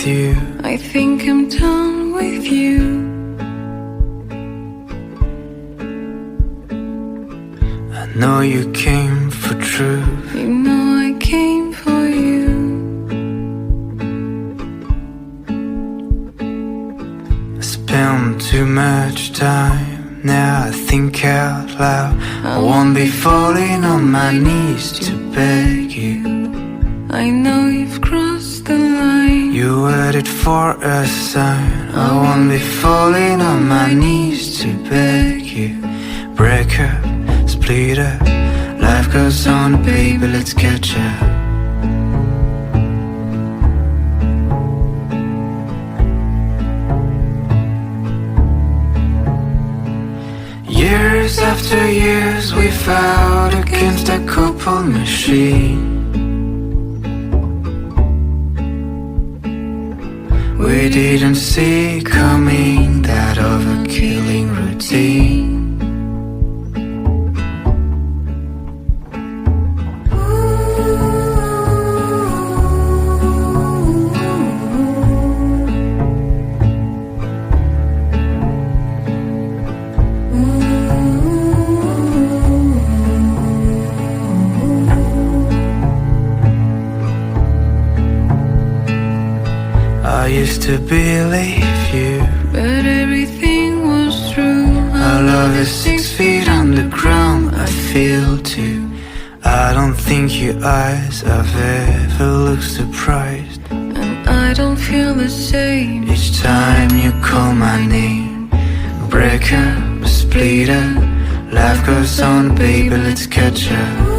you. I think I'm done with you. I know you came for truth. You know I came for you. I spent too much time, now I think out loud. I won't be falling on my knees to beg you. I know you've crossed the line. You waited for a sign. I won't be falling on my knees to beg you. Break up, split up, life goes on, baby, let's catch up. Years after years we fought against a couple machine. We didn't see coming that overkilling routine. I used to believe you, but everything was true. Our love is 6 feet underground, I feel too. I don't think your eyes have ever looked surprised, and I don't feel the same each time you call my name. Break up, split up, life goes on, baby, let's catch up.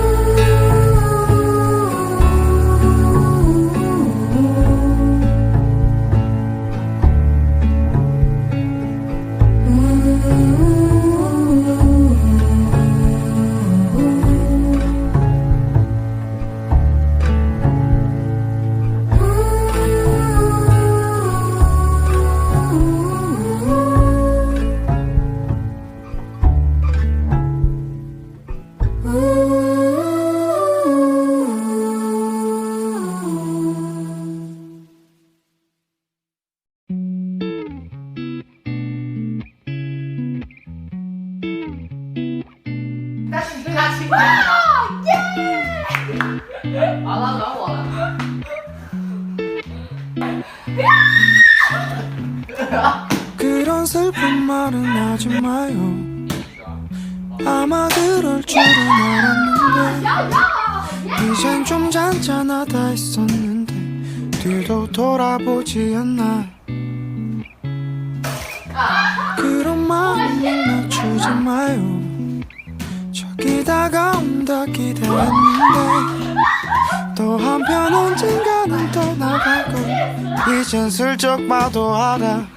好了，轮我了。 그런 슬픈 말은 하지 마요. 아마 그럴 줄은 알았는데 이젠 좀 잔잔하다 했었는데 뒤도 돌아보지 않나. 그런 마음을 낮추지 마요. 저기 다가온다 기대했는데 또 한편 언젠가는 떠나가고 이젠 슬쩍 봐도 알아.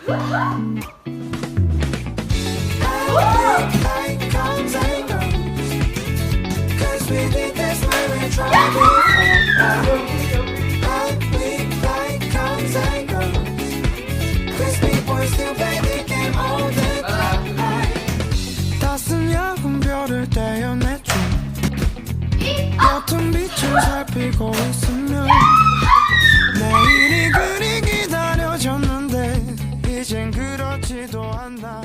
따스한 야근 별을 떼어내줘. 옅은 빛을 살피고 있으면 내일이 그리 기다려졌는데 이젠 그렇지도 않아.